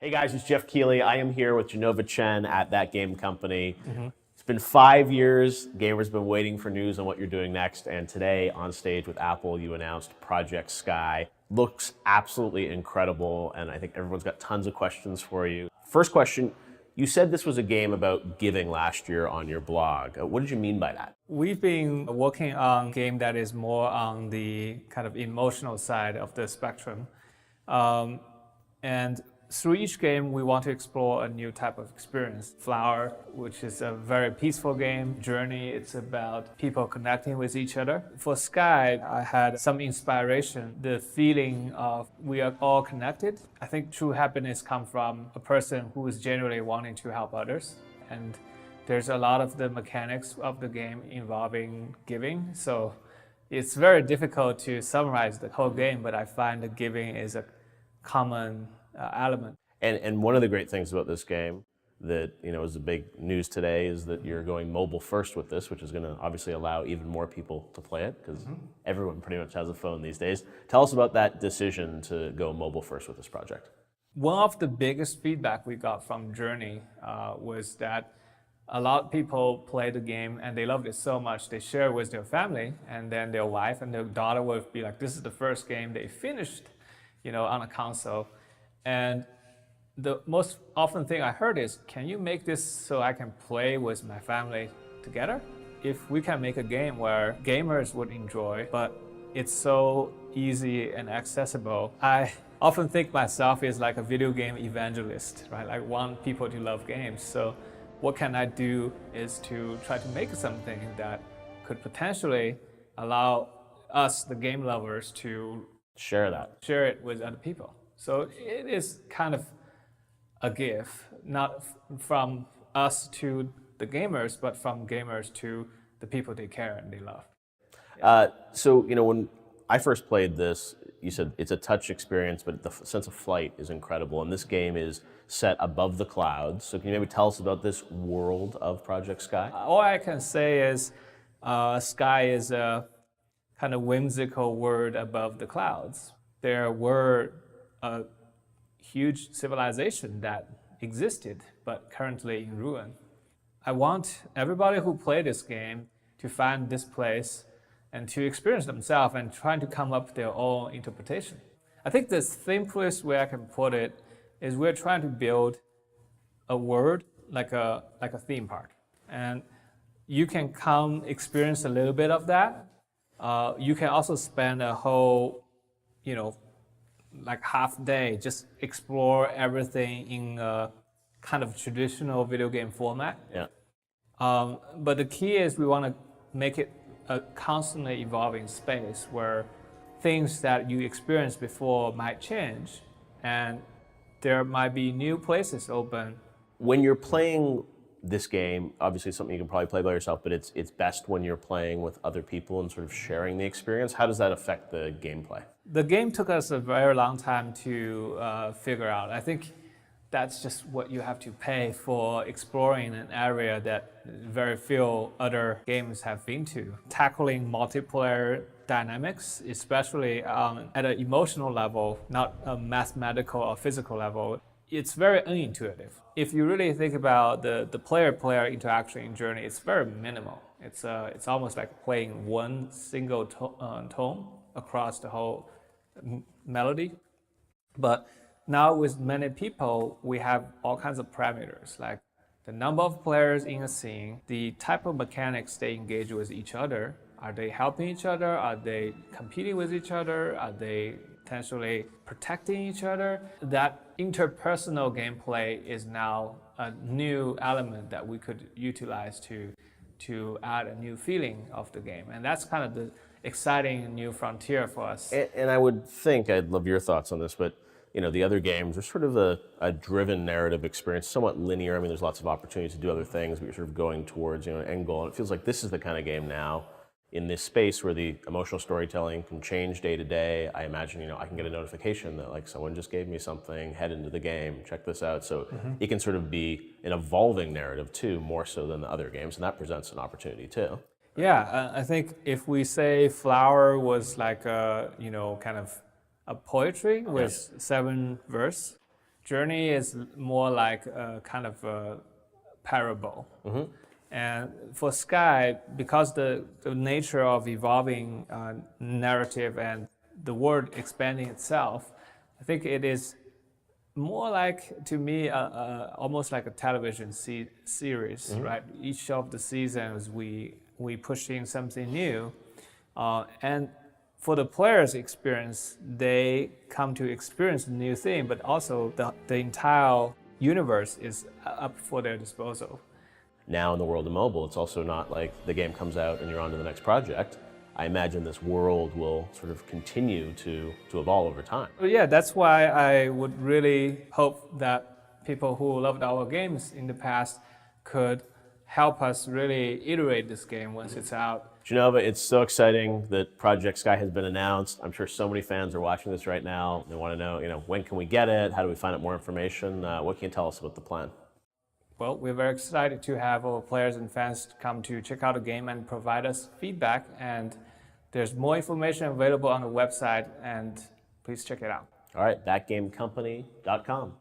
Hey guys, it's Jeff Keighley. I am here with Jenova Chen at That Game Company. It's been 5 years. Gamers have been waiting for news on what you're doing next. And today on stage with Apple, you announced Project Sky. Looks absolutely incredible. And I think everyone's got tons of questions for you. First question, you said this was a game about giving last year on your blog. What did you mean by that? We've been working on a game that is more on the kind of emotional side of the spectrum. And through each game, we want to explore a new type of experience. Flower, which is a very peaceful game. Journey, it's about people connecting with each other. For Sky, I had some inspiration, the feeling of we are all connected. I think true happiness comes from a person who is genuinely wanting to help others. And there's a lot of the mechanics of the game involving giving. So it's very difficult to summarize the whole game, but I find that giving is a common element. And one of the great things about this game that is the big news today is that you're going mobile first with this, which is going to obviously allow even more people to play it because everyone pretty much has a phone these days. Tell us about that decision to go mobile first with this project. One of the biggest feedback we got from Journey was that a lot of people play the game and they loved it so much they share it with their family, and then their wife and their daughter will be like, this is the first game they finished on a console. And the most often thing I heard is, can you make this so I can play with my family together? If we can make a game where gamers would enjoy, but it's so easy and accessible, I often think myself is like a video game evangelist, right? I want people to love games. So what can I do is to try to make something that could potentially allow us, the game lovers, to share it with other people. So it is kind of a gift, not from us to the gamers, but from gamers to the people they care and they love. So when I first played this, you said it's a touch experience, but the sense of flight is incredible. And this game is set above the clouds. So can you maybe tell us about this world of Project Sky? All I can say is sky is a kind of whimsical word above the clouds. There were a huge civilization that existed, but currently in ruin. I want everybody who played this game to find this place and to experience themselves and try to come up with their own interpretation. I think the simplest way I can put it is we're trying to build a world like a theme park. And you can come experience a little bit of that. You can also spend a whole, like half day, just explore everything in a kind of traditional video game format. Yeah. But the key is we want to make it a constantly evolving space where things that you experienced before might change, and there might be new places open. When you're playing this game, obviously it's something you can probably play by yourself, but it's best when you're playing with other people and sort of sharing the experience. How does that affect the gameplay? The game took us a very long time to figure out. I think that's just what you have to pay for exploring an area that very few other games have been to. Tackling multiplayer dynamics, especially at an emotional level, not a mathematical or physical level, it's very unintuitive. If you really think about the player-player interaction in Journey, it's very minimal. It's almost like playing one single tone across the whole melody. But now with many people, we have all kinds of parameters, like the number of players in a scene, the type of mechanics they engage with each other. Are they helping each other? Are they competing with each other? Are they potentially protecting each other? That interpersonal gameplay is now a new element that we could utilize to add a new feeling of the game. And that's kind of the exciting new frontier for us. And I would think, I'd love your thoughts on this, but the other games are sort of a driven narrative experience, somewhat linear. I mean, there's lots of opportunities to do other things, but you're sort of going towards an end goal. And it feels like this is the kind of game now in this space where the emotional storytelling can change day to day. I imagine, I can get a notification that like someone just gave me something, head into the game, check this out. So it can sort of be an evolving narrative too, more so than the other games, and that presents an opportunity too. Yeah, I think if we say Flower was like a, kind of a poetry with 7 verse, Journey is more like a kind of a parable. And for Sky, because the nature of evolving narrative and the world expanding itself, I think it is more like, to me, almost like a television series, right? Each of the seasons, we push in something new. And for the players' experience, they come to experience a new thing, but also the entire universe is up for their disposal. Now in the world of mobile, it's also not like the game comes out and you're on to the next project. I imagine this world will sort of continue to evolve over time. But yeah, that's why I would really hope that people who loved our games in the past could help us really iterate this game once it's out. Jenova, it's so exciting that Project Sky has been announced. I'm sure so many fans are watching this right now. They want to know, when can we get it? How do we find out more information? What can you tell us about the plan? Well, we're very excited to have our players and fans come to check out the game and provide us feedback. And there's more information available on the website, and please check it out. All right, thatgamecompany.com.